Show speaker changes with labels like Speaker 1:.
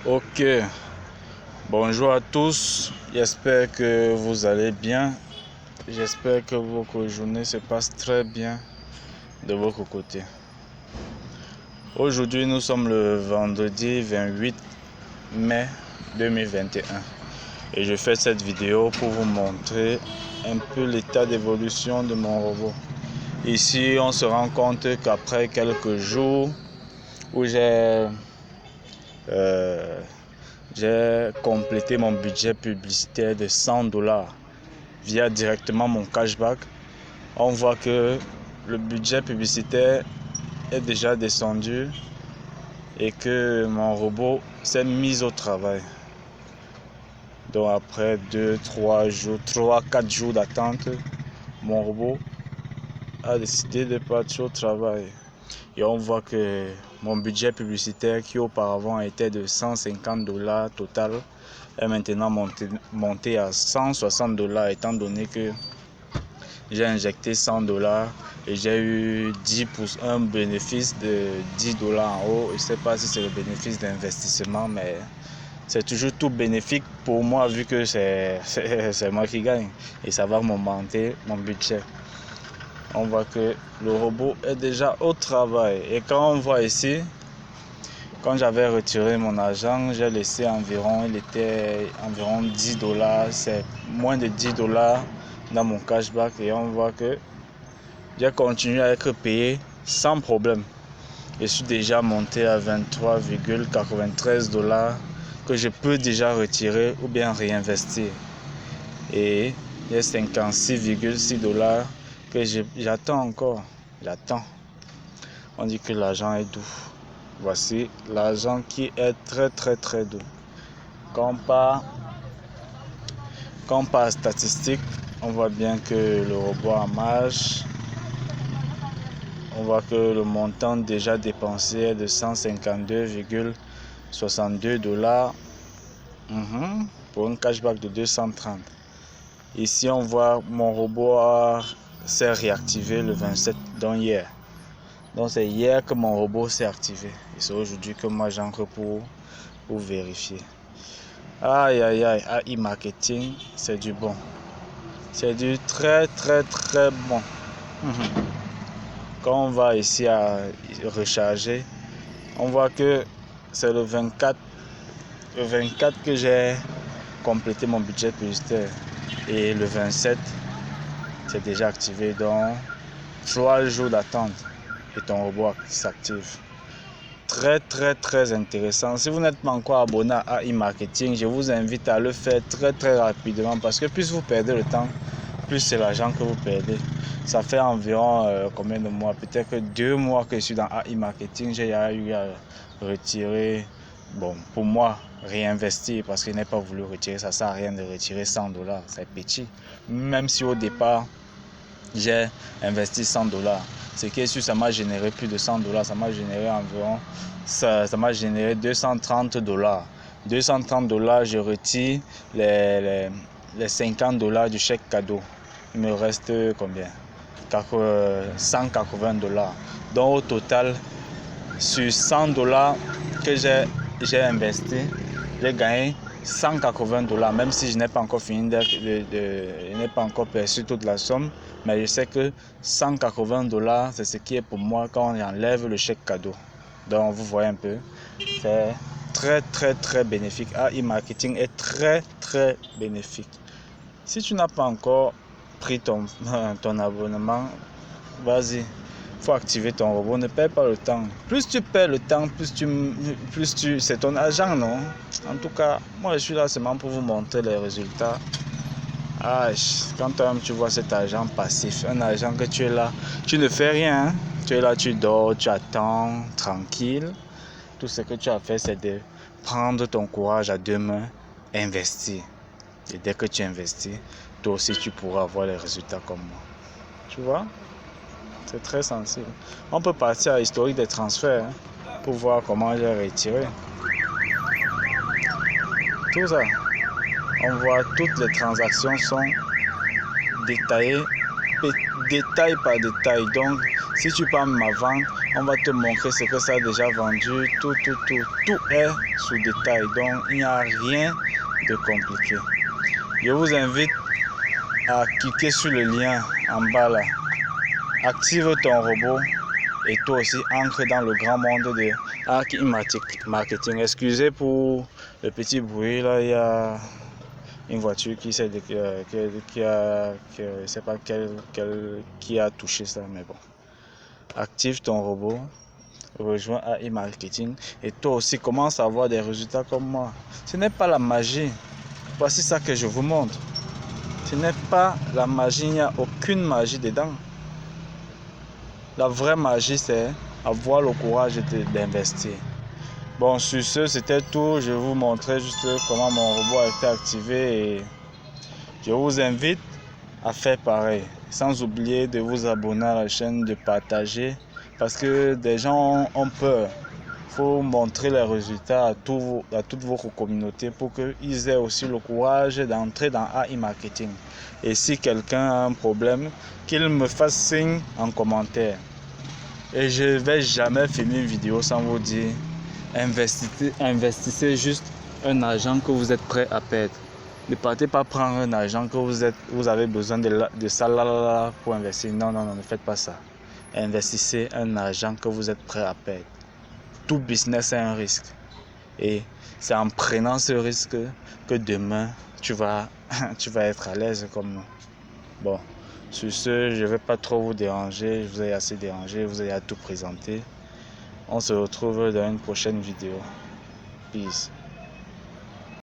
Speaker 1: Ok, bonjour à tous, j'espère que vous allez bien, j'espère que votre journée se passe très bien de votre côté. Aujourd'hui nous sommes le vendredi 28 mai 2021 et je fais cette vidéo pour vous montrer un peu l'état d'évolution de mon robot. Ici on se rend compte qu'après quelques jours où j'ai complété mon budget publicitaire de $100 via directement mon cashback, on voit que le budget publicitaire est déjà descendu et que mon robot s'est mis au travail. Donc après 3-4 jours d'attente, mon robot a décidé de partir au travail. Et on voit que mon budget publicitaire qui auparavant était de $150 total est maintenant monté à $160 étant donné que j'ai injecté $100 et j'ai eu un bénéfice de $10 en haut. Je ne sais pas si c'est le bénéfice d'investissement, mais c'est toujours tout bénéfique pour moi vu que c'est moi qui gagne et ça va m'augmenter mon budget. On voit que le robot est déjà au travail. Et quand on voit ici, quand j'avais retiré mon argent, j'ai laissé il était environ $10, c'est moins de $10 dans mon cashback et on voit que j'ai continué à être payé sans problème. Je suis déjà monté à $23,93 que je peux déjà retirer ou bien réinvestir. Et il y a $56,6 que j'attends encore. J'attends. On dit que l'argent est doux. Voici l'argent qui est très doux. Quand on parle statistique, on voit bien que le robot en marche. On voit que le montant déjà dépensé est de $152,62 pour un cashback de 230. Ici, on voit mon robot s'est réactivé le 27, donc hier. Donc c'est hier que mon robot s'est activé. Et c'est aujourd'hui que moi j'entre pour vérifier. Aïe, AI marketing, c'est du bon. C'est du très bon. Quand on va ici à recharger, on voit que c'est le 24 que j'ai complété mon budget publicitaire. Et le 27, c'est déjà activé. Donc 3 jours d'attente et ton robot s'active. Très intéressant. Si vous n'êtes pas encore abonné à AI Marketing, je vous invite à le faire très rapidement parce que plus vous perdez le temps, plus c'est l'argent que vous perdez. Ça fait environ combien de mois? Peut-être 2 mois que je suis dans AI Marketing. J'ai eu à retirer, bon, pour moi, réinvestir parce que je n'ai pas voulu retirer. Ça ne sert à rien de retirer $100. C'est petit. Même si au départ, j'ai investi $100. Ce qui est sûr, ça m'a généré plus de $100. Ça m'a généré environ, ça m'a généré $230. $230, je retire les $50 du chèque cadeau. Il me reste combien? $180. Donc au total, sur $100 que j'ai investi, j'ai gagné $180, même si je n'ai pas encore fini je n'ai pas encore perçu toute la somme, mais je sais que $180, c'est ce qui est pour moi quand on enlève le chèque cadeau. Donc vous voyez un peu, c'est très bénéfique. AI Marketing est très bénéfique. Si tu n'as pas encore pris ton abonnement, vas-y. Il faut activer ton robot, ne perds pas le temps. Plus tu perds le temps, c'est ton argent, non? En tout cas, moi je suis là seulement pour vous montrer les résultats. Quand toi-même tu vois cet argent passif, un argent que tu es là, tu ne fais rien, hein? Tu es là, tu dors, tu attends, tranquille. Tout ce que tu as fait, c'est de prendre ton courage à deux mains, investir. Et dès que tu investis, toi aussi tu pourras avoir les résultats comme moi. Tu vois? C'est très sensible. On peut partir à l'historique des transferts pour voir comment j'ai retiré. Tout ça. On voit toutes les transactions sont détaillées, détail par détail. Donc, si tu prends ma vente, On va te montrer ce que ça a déjà vendu. Tout est sous détail. Donc, il n'y a rien de compliqué. Je vous invite à cliquer sur le lien en bas là. Active ton robot et toi aussi entre dans le grand monde de Arc Marketing. Excusez pour le petit bruit là, il y a une voiture qui essaie de je sais pas qui a touché ça, mais bon. Active ton robot, rejoins AI Marketing et toi aussi commence à avoir des résultats comme moi. Ce n'est pas la magie. Voici ça que je vous montre. Ce n'est pas la magie, il n'y a aucune magie dedans. La vraie magie, c'est avoir le courage d'investir. Bon, sur ce, c'était tout. Je vous montrais juste comment mon robot a été activé et je vous invite à faire pareil. Sans oublier de vous abonner à la chaîne, de partager parce que des gens ont peur. Il faut montrer les résultats à toute votre communauté pour qu'ils aient aussi le courage d'entrer dans AI Marketing. Et si quelqu'un a un problème, qu'il me fasse signe en commentaire. Et je ne vais jamais filmer une vidéo sans vous dire investissez juste un argent que vous êtes prêt à perdre. Ne partez pas prendre un argent que vous avez besoin de ça là pour investir. Non, ne faites pas ça. Investissez un argent que vous êtes prêt à perdre. Tout business a un risque. Et c'est en prenant ce risque que demain, tu vas être à l'aise comme nous. Bon, sur ce, je ne vais pas trop vous déranger. Je vous ai assez dérangé, je vous ai tout présenté. On se retrouve dans une prochaine vidéo. Peace.